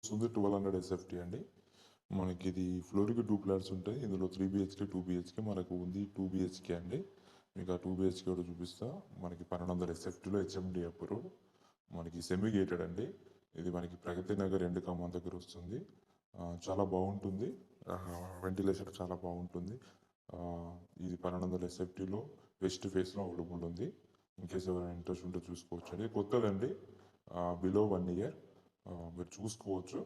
వస్తుంది 1200 ఎస్ఎఫ్టీ అండి. మనకి ఇది ఫ్లోర్కి 2 ఫ్లాట్స్ ఉంటాయి. ఇందులో 3 బిహెచ్కే 2 బిహెచ్కే మనకు ఉంది 2 బిహెచ్కే అండి. మీకు ఆ 2 బిహెచ్కే కూడా చూపిస్తా. మనకి 1200 ఎస్ఎఫ్టీలో హెచ్ఎండి అప్రూవ్డ్. మనకి సెమీ గేటెడ్ అండి. ఇది మనకి ప్రగతి నగర్ ఎండ్ కామన్ దగ్గర వస్తుంది. చాలా బాగుంటుంది. వెంటిలేషన్ చాలా బాగుంటుంది. ఇది 1200 ఎస్ఎఫ్టీలో వెస్ట్ ఫేస్లో అవైలబుల్ ఉంది. ఇన్కేస్ ఎవరైనా ఇంట్రెస్ట్ ఉంటే చూసుకోవచ్చు అండి. కొత్తదండి, బిలో 1 ఇయర్. మీరు చూసుకోవచ్చు.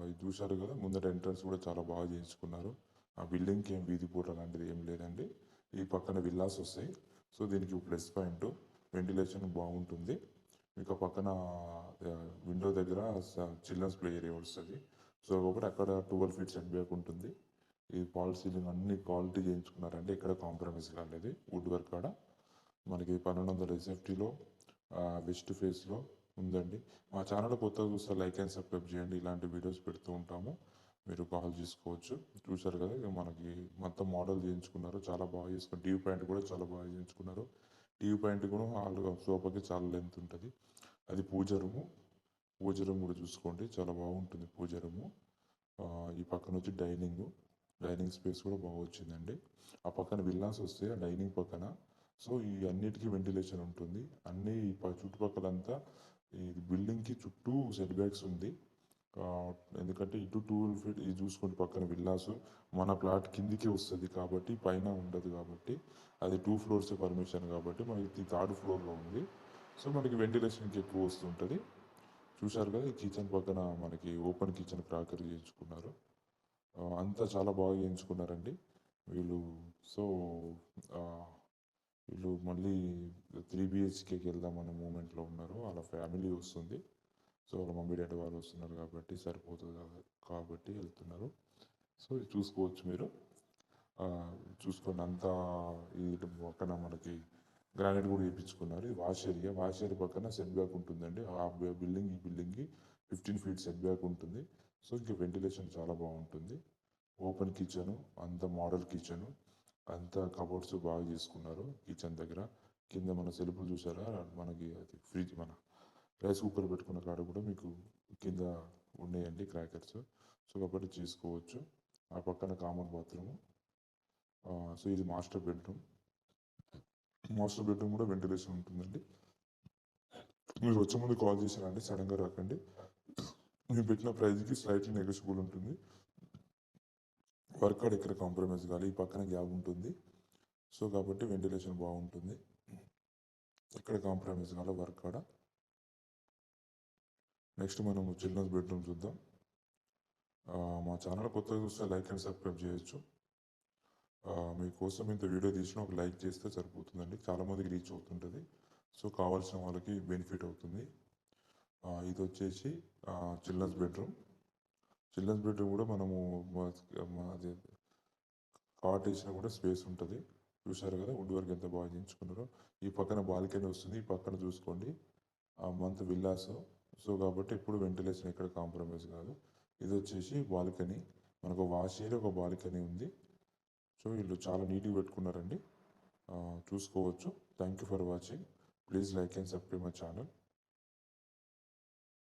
ఇది చూశారు కదా, ముందర ఎంట్రన్స్ కూడా చాలా బాగా చేయించుకున్నారు. ఆ బిల్డింగ్కి ఏం వీధి పూట లాంటిది ఏం లేదండి. ఈ పక్కన విల్లాస్ వస్తాయి. సో దీనికి ప్లస్ పాయింట్ వెంటిలేషన్ బాగుంటుంది. మీకు పక్కన విండో దగ్గర చిల్డ్రన్స్ ప్లే ఏరియా వస్తుంది. సో ఒకటి అక్కడ 12 ఫీట్ సెట్ బ్యాక్ ఉంటుంది. ఈ ఫాల్ సీలింగ్ అన్ని క్వాలిటీ చేయించుకున్నారండి. ఎక్కడ కాంప్రమైజ్ కాలేదు. వుడ్ వర్క్ కాడ మనకి 1200 ఎస్ఎఫ్టీలో వెస్ట్ ఫేస్లో ఉందండి. మా ఛానల్ కొత్తగా చూస్తే లైక్ అండ్ సబ్స్క్రైబ్ చేయండి. ఇలాంటి వీడియోస్ పెడుతూ ఉంటాము. మీరు కాల్ చేసుకోవచ్చు. చూసారు కదా, మనకి మొత్తం మోడల్ చేయించుకున్నారు. చాలా బాగా చేసుకున్నారు. టీవీ పాయింట్ కూడా చాలా బాగా చేయించుకున్నారు. టీవీ పాయింట్ కూడా సోఫాకి చాలా లెంత్ ఉంటుంది. అది పూజ రూము. పూజ రూమ్ కూడా చూసుకోండి, చాలా బాగుంటుంది పూజ రూము. ఈ పక్కన వచ్చి డైనింగ్ స్పేస్ కూడా బాగా వచ్చిందండి. ఆ పక్కన విల్లాస్ వస్తే ఆ డైనింగ్ పక్కన. సో ఈ అన్నిటికీ వెంటిలేషన్ ఉంటుంది. అన్ని చుట్టుపక్కలంతా ఈ బిల్డింగ్కి చుట్టూ సెట్ బ్యాక్స్ ఉంది. ఎందుకంటే ఇటు 12 ఫీట్ ఇది చూసుకుంటే పక్కన విల్లాసు మన ప్లాట్ కిందికి వస్తుంది కాబట్టి పైన ఉండదు కాబట్టి అది 2 ఫ్లోర్స్ పర్మిషన్ కాబట్టి మనకి 3rd ఫ్లోర్లో ఉంది. సో మనకి వెంటిలేషన్కి ఎక్కువ వస్తుంటుంది. చూశారు కదా, ఈ కిచెన్ పక్కన మనకి ఓపెన్ కిచెన్ క్రాకర్ చేయించుకున్నారు. అంతా చాలా బాగా చేయించుకున్నారండి వీళ్ళు. సో వీళ్ళు మళ్ళీ 3 బిహెచ్కేకి వెళ్దామనే మూమెంట్లో ఉన్నారు. వాళ్ళ ఫ్యామిలీ వస్తుంది. సో వాళ్ళ మమ్మీ డాడీ వాళ్ళు వస్తున్నారు కాబట్టి సరిపోతుంది కాబట్టి వెళ్తున్నారు. సో ఇది చూసుకోవచ్చు మీరు. చూసుకొని అంతా ఇది పక్కన మనకి గ్రానైట్ కూడా వేయించుకున్నారు. ఇది వాష్ ఏరియా పక్కన సెట్ బ్యాక్ ఉంటుందండి. ఆ బిల్డింగ్కి 15 ఫీట్ సెట్ బ్యాక్ ఉంటుంది. సో ఇంకా వెంటిలేషన్ చాలా బాగుంటుంది. ఓపెన్ కిచెను, అంత మోడల్ కిచెను, అంతా కబోర్డ్స్ బాగా చేసుకున్నారు. కిచెన్ దగ్గర కింద మన సెల్ఫ్లు చూసారా, మనకి అది ఫ్రిడ్జ్ మన రైస్ కుక్కర్ పెట్టుకున్న కాడ కూడా మీకు కింద ఉన్నాయండి క్రాకర్స్. సో కాబట్టి చేసుకోవచ్చు. ఆ పక్కన కామన్ బాత్రూము. సో ఇది మాస్టర్ బెడ్రూమ్ కూడా వెంటిలేషన్ ఉంటుందండి. మీరు వచ్చే ముందు కాల్ చేశారండి, సడన్గా రాకండి. మీరు పెట్టిన ప్రైజ్కి స్లైట్లీ నెగోషియబుల్ ఉంటుంది. వర్క్ కార్డ్ ఎక్కడ కాంప్రమైజ్ కాదు. ఈ పక్కన గ్యాప్ ఉంటుంది. సో కాబట్టి వెంటిలేషన్ బాగుంటుంది. ఎక్కడ కాంప్రమైజ్ కాదు వర్క్ కాడ. నెక్స్ట్ మనం చిల్డ్రన్స్ బెడ్రూమ్ చూద్దాం. మా ఛానల్ కొత్తగా చూస్తే లైక్ అండ్ సబ్స్క్రైబ్ చేయొచ్చు. మీకోసం ఇంత వీడియో తీసిన ఒక లైక్ చేస్తే సరిపోతుందండి. చాలామందికి రీచ్ అవుతుంటుంది. సో కావాల్సిన వాళ్ళకి బెనిఫిట్ అవుతుంది. ఇది వచ్చేసి చిల్డ్రన్స్ బెడ్రూమ్ కూడా మనము అది కాట్ వేసినా కూడా స్పేస్ ఉంటుంది. చూసారు కదా, వుడ్ వర్క్ ఎంత బాగా చేయించుకున్నారో. ఈ పక్కన బాల్కనీ వస్తుంది. ఈ పక్కన చూసుకోండి మంత్ విల్లాస్. సో కాబట్టి ఎప్పుడు వెంటిలేషన్ ఎక్కడ కాంప్రమైజ్ కాదు. ఇది వచ్చేసి బాల్కనీ. మనకు వాష్ ఏరియా, ఒక బాల్కనీ ఉంది. సో వీళ్ళు చాలా నీట్గా పెట్టుకున్నారండి. చూసుకోవచ్చు. Thank you for watching. Please like and subscribe my channel.